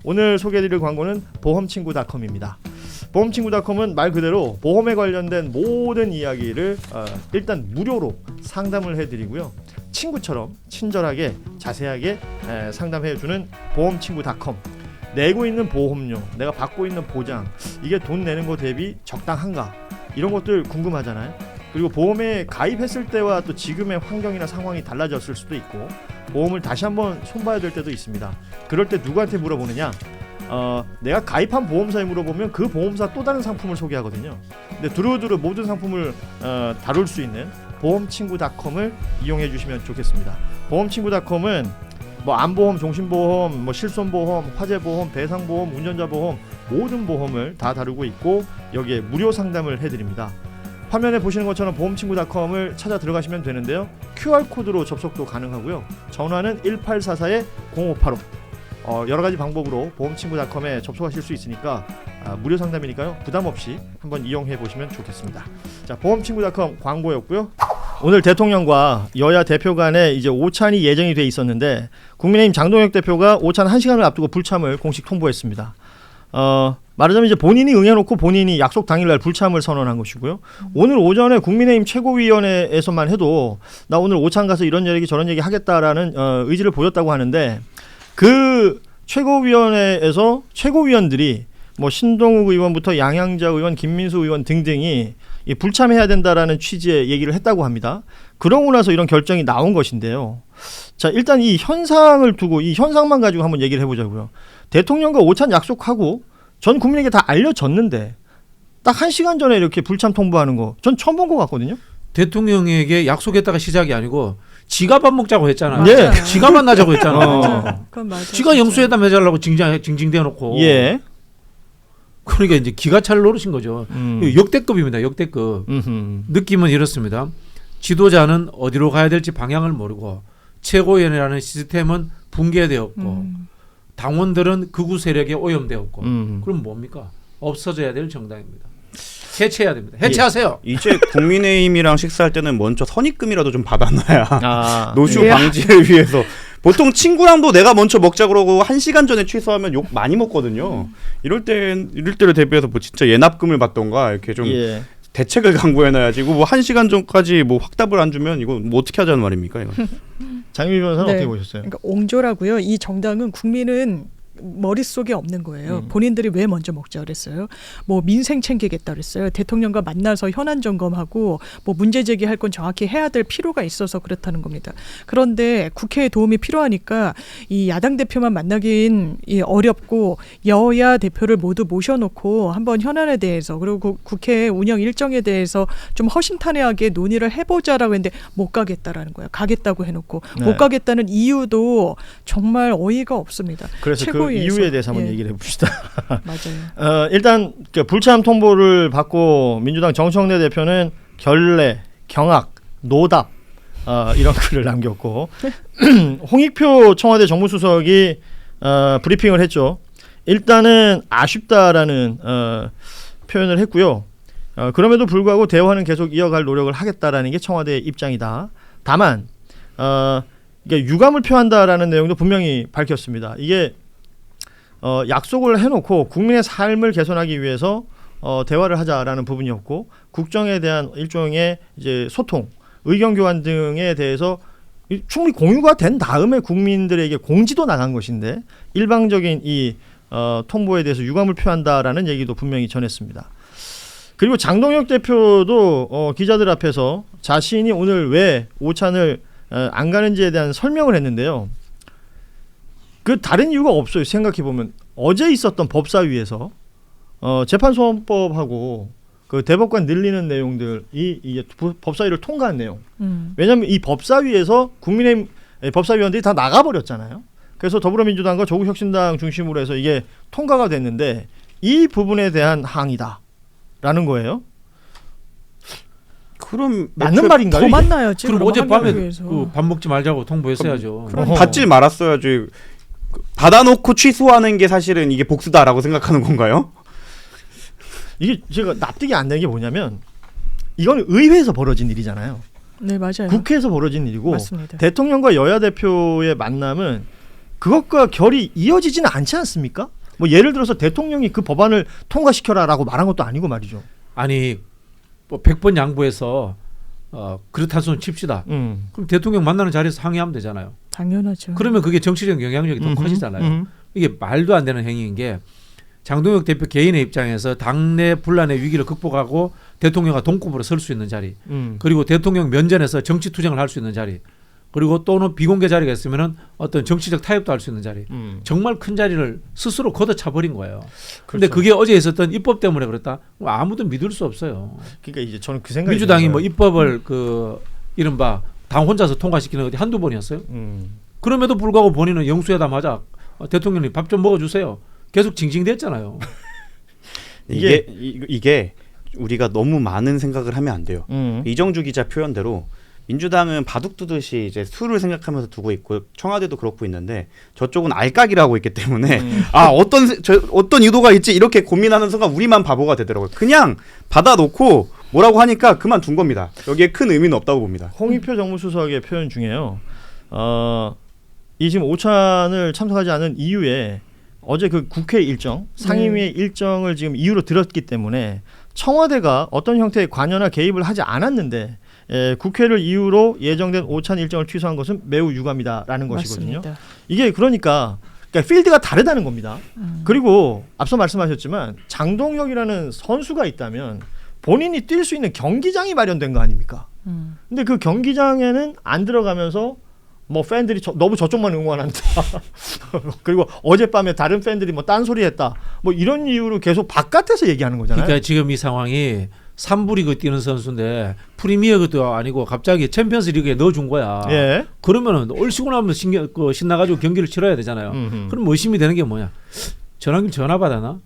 오늘 소개해드릴 광고는 보험친구닷컴입니다. 보험친구닷컴은 말 그대로 보험에 관련된 모든 이야기를 일단 무료로 상담을 해드리고요. 친구처럼 친절하게 자세하게 상담해주는 보험친구닷컴. 내고 있는 보험료, 내가 받고 있는 보장, 이게 돈 내는 거 대비 적당한가, 이런 것들 궁금하잖아요. 그리고 보험에 가입했을 때와 또 지금의 환경이나 상황이 달라졌을 수도 있고, 보험을 다시 한번 손봐야 될 때도 있습니다. 그럴 때 누구한테 물어보느냐? 내가 가입한 보험사에 물어보면 그 보험사 또 다른 상품을 소개하거든요. 근데 두루두루 모든 상품을 다룰 수 있는 보험친구닷컴을 이용해 주시면 좋겠습니다. 보험친구닷컴은 뭐 안보험, 종신보험, 뭐 실손보험, 화재보험, 배상보험, 운전자보험, 모든 보험을 다 다루고 있고 여기에 무료 상담을 해드립니다. 화면에 보시는 것처럼 보험친구닷컴을 찾아 들어가시면 되는데요. QR코드로 접속도 가능하고요. 전화는 1844-0585. 여러 가지 방법으로 보험친구닷컴에 접속하실 수 있으니까 무료 상담이니까요. 부담 없이 한번 이용해 보시면 좋겠습니다. 자, 보험친구닷컴 광고였고요. 오늘 대통령과 여야 대표 간에 이제 오찬이 예정이 돼 있었는데 국민의힘 장동혁 대표가 오찬 1시간을 앞두고 불참을 공식 통보했습니다. 말하자면 이제 본인이 응해놓고 본인이 약속 당일날 불참을 선언한 것이고요. 오늘 오전에 국민의힘 최고위원회에서만 해도 나 오늘 오찬 가서 이런 얘기 저런 얘기 하겠다라는 의지를 보였다고 하는데, 그 최고위원회에서 최고위원들이 뭐 신동욱 의원부터 양양자 의원, 김민수 의원 등등이 불참해야 된다라는 취지의 얘기를 했다고 합니다. 그러고 나서 이런 결정이 나온 것인데요. 자, 일단 이 현상을 두고 이 현상만 가지고 한번 얘기를 해보자고요. 대통령과 오찬 약속하고 전 국민에게 다 알려졌는데 딱 1시간 전에 이렇게 불참 통보하는 거 전 처음 본 것 같거든요. 대통령에게 약속했다가 시작이 아니고 지가 밥 먹자고 했잖아요. 예. 지가 만나자고 했잖아요. 그건 맞아요. 지가 영수회담 해달라고 징징대어 놓고. 예. 그러니까 이제 기가 차를 노리신 거죠. 역대급입니다. 역대급. 느낌은 이렇습니다. 지도자는 어디로 가야 될지 방향을 모르고 최고위원회라는 시스템은 붕괴되었고 당원들은 극우 세력에 오염되었고 그럼 뭡니까? 없어져야 될 정당입니다. 해체해야 됩니다. 해체하세요. 이제 국민의힘이랑 식사할 때는 먼저 선입금이라도 좀 받아놔야 노쇼 예. 방지를 위해서. 보통 친구랑도 내가 먼저 먹자 그러고 1시간 전에 취소하면 욕 많이 먹거든요. 이럴 때를 대비해서 뭐 진짜 예납금을 받던가 이렇게 좀 대책을 강구해놔야지. 뭐 1시간 전까지 뭐 확답을 안 주면 이거 뭐 어떻게 하자는 말입니까? 이거. 장유미 변호사는 네. 어떻게 보셨어요? 그러니까 옹졸하고요. 이 정당은 국민은 머릿속에 없는 거예요. 본인들이 왜 먼저 먹자 그랬어요. 뭐 민생 챙기겠다 그랬어요. 대통령과 만나서 현안 점검하고 뭐 문제 제기할 건 정확히 해야 될 필요가 있어서 그렇다는 겁니다. 그런데 국회의 도움이 필요하니까 이 야당 대표만 만나긴 어렵고 여야 대표를 모두 모셔놓고 한번 현안에 대해서 그리고 국회 운영 일정에 대해서 좀 허심탄회하게 논의를 해보자라고 했는데 못 가겠다라는 거예요. 가겠다고 해놓고 못 가겠다는 이유도 정말 어이가 없습니다. 그래서 그 이유에 대해서 한번 얘기를 해봅시다. 맞아요. 일단 불참 통보를 받고 민주당 정청래 대표는 결례, 경악, 노답 이런 글을 남겼고 홍익표 청와대 정무수석이 브리핑을 했죠. 일단은 아쉽다라는 표현을 했고요. 그럼에도 불구하고 대화는 계속 이어갈 노력을 하겠다라는 게 청와대의 입장이다. 다만 이게 유감을 표한다라는 내용도 분명히 밝혔습니다. 이게 약속을 해놓고 국민의 삶을 개선하기 위해서 대화를 하자라는 부분이었고, 국정에 대한 일종의 이제 소통, 의견 교환 등에 대해서 충분히 공유가 된 다음에 국민들에게 공지도 나간 것인데 일방적인 이 통보에 대해서 유감을 표한다라는 얘기도 분명히 전했습니다. 그리고 장동혁 대표도 기자들 앞에서 자신이 오늘 왜 오찬을 안 가는지에 대한 설명을 했는데요. 그 다른 이유가 없어요. 생각해 보면 어제 있었던 법사위에서 재판소원법하고 그 대법관 늘리는 내용들이 이게 법사위를 통과한 내용. 왜냐하면 이 법사위에서 국민의힘 법사위원들이 다 나가버렸잖아요. 그래서 더불어민주당과 조국혁신당 중심으로 해서 이게 통과가 됐는데 이 부분에 대한 항의다라는 거예요. 그럼 맞는 말인가요? 더 만나야지. 그럼 어젯밤에 그 밥 먹지 말자고 통보했어야죠. 그럼 받지 말았어야지. 받아놓고 취소하는 게 사실은 이게 복수다라고 생각하는 건가요? 이게 제가 납득이 안 되는 게 뭐냐면 이건 의회에서 벌어진 일이잖아요. 네, 맞아요. 국회에서 벌어진 일이고 맞습니다. 대통령과 여야 대표의 만남은 그것과 결이 이어지지는 않지 않습니까? 뭐 예를 들어서 대통령이 그 법안을 통과시켜라라고 말한 것도 아니고 말이죠. 아니 뭐 100번 양보해서 그렇다 손 칩시다. 그럼 대통령 만나는 자리에서 항의하면 되잖아요. 당연하죠. 그러면 그게 정치적 영향력이 더 커지잖아요. 이게 말도 안 되는 행위인 게 장동혁 대표 개인의 입장에서 당내 분란의 위기를 극복하고 대통령과 동급으로 설 수 있는 자리, 그리고 대통령 면전에서 정치 투쟁을 할 수 있는 자리, 그리고 또는 비공개 자리가 있으면은 어떤 정치적 타협도 할 수 있는 자리, 정말 큰 자리를 스스로 걷어차 버린 거예요. 그런데 그렇죠. 그게 어제 있었던 입법 때문에 그렇다? 아무도 믿을 수 없어요. 그러니까 이제 저는 그 생각이 민주당이 뭐 입법을 그 이른바 당 혼자서 통과시키는 어디 한두 번이었어요. 그럼에도 불구하고 본인은 영수회담하자, 대통령님 밥 좀 먹어주세요. 계속 징징댔잖아요. 이게 우리가 너무 많은 생각을 하면 안 돼요. 이정주 기자 표현대로 민주당은 바둑 두듯이 이제 수를 생각하면서 두고 있고 청와대도 그렇고 있는데 저쪽은 알까기를 하고 있기 때문에 어떤 의도가 있지 이렇게 고민하는 순간 우리만 바보가 되더라고요. 그냥 받아놓고 뭐라고 하니까 그만둔 겁니다. 여기에 큰 의미는 없다고 봅니다. 홍익표 정무수석의 표현 중에요. 이 지금 오찬을 참석하지 않은 이유에 어제 그 국회 일정, 상임위의 일정을 지금 이유로 들었기 때문에 청와대가 어떤 형태의 관여나 개입을 하지 않았는데 국회를 이유로 예정된 오찬 일정을 취소한 것은 매우 유감이다라는 것이거든요. 맞습니다. 이게 그러니까 필드가 다르다는 겁니다. 그리고 앞서 말씀하셨지만 장동혁이라는 선수가 있다면 본인이 뛸 수 있는 경기장이 마련된 거 아닙니까? 근데 그 경기장에는 안 들어가면서 뭐 팬들이 너무 저쪽만 응원한다. 그리고 어젯밤에 다른 팬들이 뭐 딴소리했다. 뭐 이런 이유로 계속 바깥에서 얘기하는 거잖아요. 그러니까 지금 이 상황이 3부 리그 뛰는 선수인데 프리미어도 아니고 갑자기 챔피언스 리그에 넣어준 거야. 예. 그러면은 얼씨구 나면 신나가지고 경기를 치러야 되잖아요. 그럼 의심이 되는 게 뭐냐? 전화길 전화 받았나?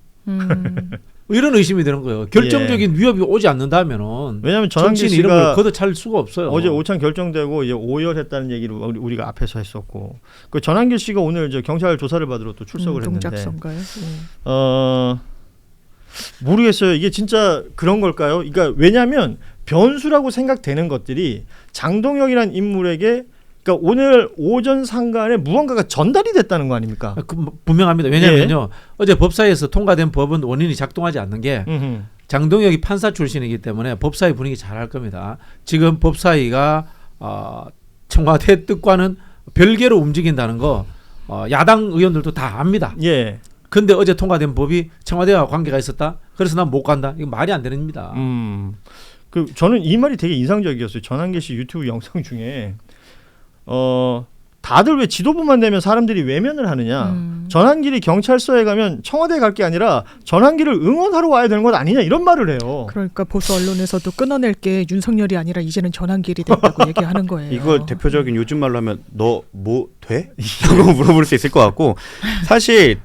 이런 의심이 되는 거예요. 결정적인 위협이 오지 않는다면은 왜냐하면 전환길 정치인 이름을 씨가 걷어찰 수가 없어요. 어제 오찬 결정되고 이제 오열했다는 얘기를 우리가 앞에서 했었고 그 전환길 씨가 오늘 이제 경찰 조사를 받으러 또 출석을 했는데 동작선가요? 모르겠어요. 이게 진짜 그런 걸까요? 그러니까 왜냐하면 변수라고 생각되는 것들이 장동혁이라는 인물에게 그러니까 오늘 오전 상간에 무언가가 전달이 됐다는 거 아닙니까? 분명합니다. 왜냐하면요. 어제 법사위에서 통과된 법은 원인이 작동하지 않는 게 장동혁이 판사 출신이기 때문에 법사위 분위기 잘 할 겁니다. 지금 법사위가 청와대 뜻과는 별개로 움직인다는 거 야당 의원들도 다 압니다. 예. 근데 어제 통과된 법이 청와대와 관계가 있었다. 그래서 난 못 간다. 이거 말이 안 되는 겁니다. 그 저는 이 말이 되게 인상적이었어요. 전환길 씨 유튜브 영상 중에 다들 왜 지도부만 되면 사람들이 외면을 하느냐. 전환길이 경찰서에 가면 청와대에 갈 게 아니라 전환길을 응원하러 와야 되는 것 아니냐 이런 말을 해요. 그러니까 보수 언론에서도 끊어낼 게 윤석열이 아니라 이제는 전환길이 됐다고 얘기하는 거예요. 이걸 대표적인 요즘 말로 하면 너 뭐 돼? 라고 물어볼 수 있을 것 같고 사실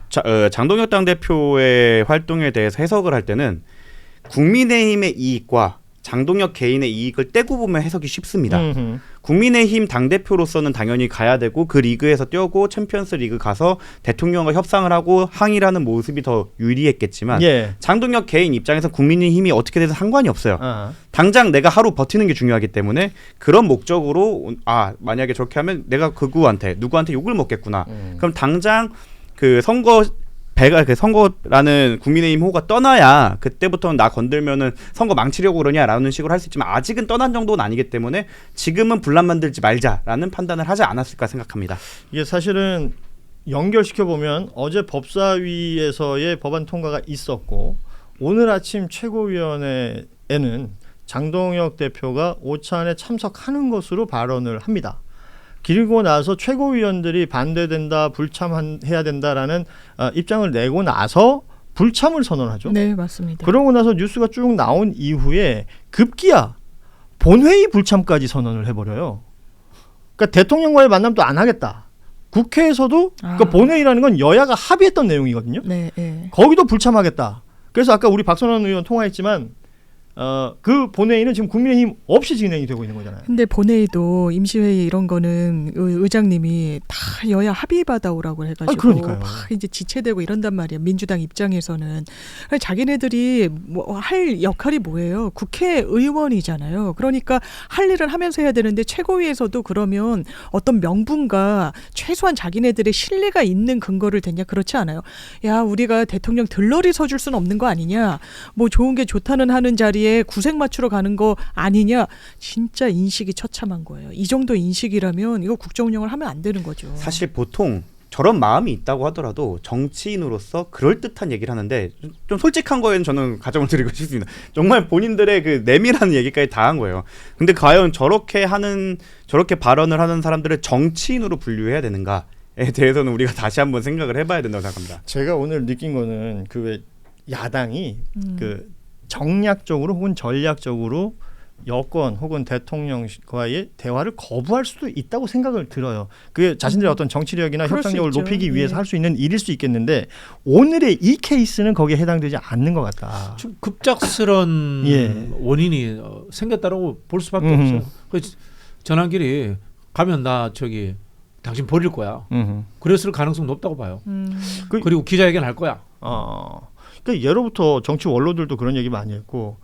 장동혁 당대표의 활동에 대해서 해석을 할 때는 국민의힘의 이익과 장동혁 개인의 이익을 떼고 보면 해석이 쉽습니다. 국민의힘 당대표로서는 당연히 가야 되고 그 리그에서 뛰고 챔피언스 리그 가서 대통령과 협상을 하고 항의를 하는 모습이 더 유리했겠지만 장동혁 개인 입장에서 국민의힘이 어떻게 돼서 상관이 없어요. 당장 내가 하루 버티는 게 중요하기 때문에 그런 목적으로 만약에 저렇게 하면 내가 누구한테 욕을 먹겠구나. 그럼 당장 그 선거라는 국민의힘 호가 떠나야 그때부터는 나 건들면은 선거 망치려고 그러냐라는 식으로 할 수 있지만 아직은 떠난 정도는 아니기 때문에 지금은 분란 만들지 말자라는 판단을 하지 않았을까 생각합니다. 이게 사실은 연결시켜 보면 어제 법사위에서의 법안 통과가 있었고 오늘 아침 최고위원회에는 장동혁 대표가 오찬에 참석하는 것으로 발언을 합니다. 그리고 나서 최고위원들이 반대된다, 불참해야 된다라는 입장을 내고 나서 불참을 선언하죠. 네, 맞습니다. 그러고 나서 뉴스가 쭉 나온 이후에 급기야 본회의 불참까지 선언을 해버려요. 그러니까 대통령과의 만남도 안 하겠다. 국회에서도 그러니까 본회의라는 건 여야가 합의했던 내용이거든요. 네, 네. 거기도 불참하겠다. 그래서 아까 우리 박선원 의원 통화했지만 그 본회의는 지금 국민의힘 없이 진행이 되고 있는 거잖아요. 근데 본회의도 임시회의 이런 거는 의장님이 다 여야 합의 받아오라고 해가지고 그러니까요. 막 이제 지체되고 이런단 말이에요. 민주당 입장에서는 자기네들이 뭐 할 역할이 뭐예요? 국회의원이잖아요. 그러니까 할 일은 하면서 해야 되는데 최고위에서도 그러면 어떤 명분과 최소한 자기네들의 신뢰가 있는 근거를 대냐 그렇지 않아요. 야 우리가 대통령 들러리 서줄 수는 없는 거 아니냐? 뭐 좋은 게 좋다는 하는 자리에 구색 맞추러 가는 거 아니냐? 진짜 인식이 처참한 거예요. 이 정도 인식이라면 이거 국정 운영을 하면 안 되는 거죠. 사실 보통 저런 마음이 있다고 하더라도 정치인으로서 그럴듯한 얘기를 하는데 좀 솔직한 거에는 저는 가정을 드리고 싶습니다. 정말 본인들의 그 내밀한 얘기까지 다 한 거예요. 근데 과연 저렇게 발언을 하는 사람들을 정치인으로 분류해야 되는가에 대해서는 우리가 다시 한번 생각을 해봐야 된다고 생각합니다. 제가 오늘 느낀 거는 그 왜 야당이 그 정략적으로 혹은 전략적으로 여권 혹은 대통령과의 대화를 거부할 수도 있다고 생각을 들어요. 그게 자신들의 어떤 정치력이나 그럴 수 협상력을 있죠. 높이기 위해서 예. 할 수 있는 일일 수 있겠는데 오늘의 이 케이스는 거기에 해당되지 않는 것 같다. 좀 급작스런 예. 원인이 생겼다라고 볼 수밖에 없어요. 그래서 전환길이 가면 나 저기 당신 버릴 거야. 그랬을 가능성 높다고 봐요. 그리고 기자회견 할 거야. 그러니까 예로부터 정치 원로들도 그런 얘기 많이 했고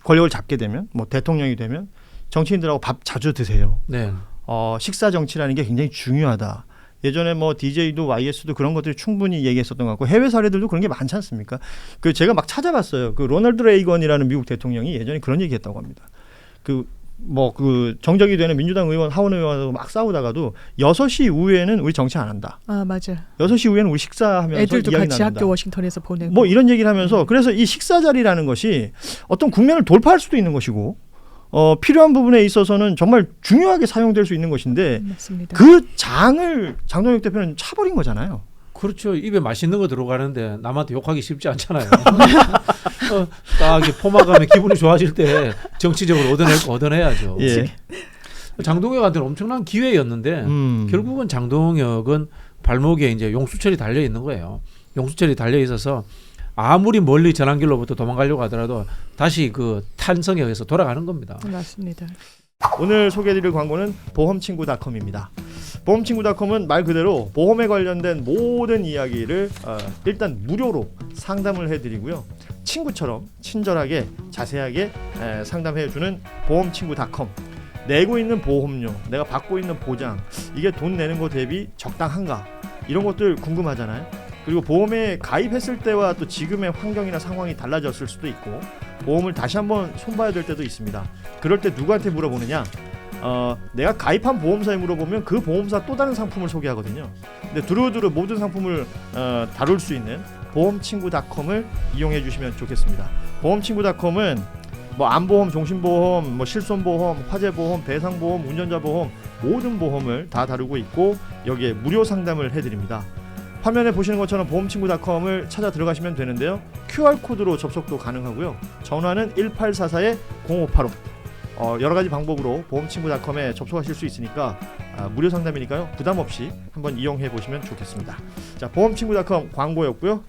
권력을 잡게 되면 뭐 대통령이 되면 정치인들하고 밥 자주 드세요. 네. 식사 정치라는 게 굉장히 중요하다. 예전에 뭐 DJ도 YS도 그런 것들이 충분히 얘기했었던 것 같고 해외 사례들도 그런 게 많지 않습니까? 그 제가 막 찾아봤어요. 그 로널드 레이건이라는 미국 대통령이 예전에 그런 얘기했다고 합니다. 그 정적이 되는 민주당 의원, 하원 의원하고 막 싸우다가도 6시 이후에는 우리 정치 안 한다. 아 맞아. 6시 이후에는 우리 식사하면서 애들도 이야기 같이 나눈다. 학교 워싱턴에서 보내고. 뭐 이런 얘기를 하면서 그래서 이 식사 자리라는 것이 어떤 국면을 돌파할 수도 있는 것이고 필요한 부분에 있어서는 정말 중요하게 사용될 수 있는 것인데 맞습니다. 그 장을 장동혁 대표는 차버린 거잖아요. 그렇죠. 입에 맛있는 거 들어가는데 남한테 욕하기 쉽지 않잖아요. 딱 이렇게 포막하면 기분이 좋아질 때 정치적으로 얻어낼 거 얻어내야죠. 예. 장동혁한테는 엄청난 기회였는데 결국은 장동혁은 발목에 이제 용수철이 달려 있는 거예요. 용수철이 달려 있어서 아무리 멀리 전환길로부터 도망가려고 하더라도 다시 그 탄성에 의해서 돌아가는 겁니다. 맞습니다. 오늘 소개해드릴 광고는 보험친구닷컴입니다. 보험친구닷컴은 말 그대로 보험에 관련된 모든 이야기를 일단 무료로 상담을 해드리고요. 친구처럼 친절하게 자세하게 상담해주는 보험친구닷컴. 내고 있는 보험료, 내가 받고 있는 보장, 이게 돈 내는 거 대비 적당한가? 이런 것들 궁금하잖아요. 그리고 보험에 가입했을 때와 또 지금의 환경이나 상황이 달라졌을 수도 있고 보험을 다시 한번 손봐야 될 때도 있습니다. 그럴 때 누구한테 물어보느냐? 내가 가입한 보험사에 물어보면 그 보험사 또 다른 상품을 소개하거든요. 근데 두루두루 모든 상품을 다룰 수 있는 보험친구닷컴을 이용해 주시면 좋겠습니다. 보험친구닷컴은 뭐 안보험, 종신보험, 뭐 실손보험, 화재보험, 배상보험, 운전자보험 모든 보험을 다 다루고 있고 여기에 무료 상담을 해드립니다. 화면에 보시는 것처럼 보험친구닷컴을 찾아 들어가시면 되는데요. QR코드로 접속도 가능하고요. 전화는 1844-0585 여러 가지 방법으로 보험친구닷컴에 접속하실 수 있으니까 무료 상담이니까요. 부담 없이 한번 이용해 보시면 좋겠습니다. 자, 보험친구닷컴 광고였고요.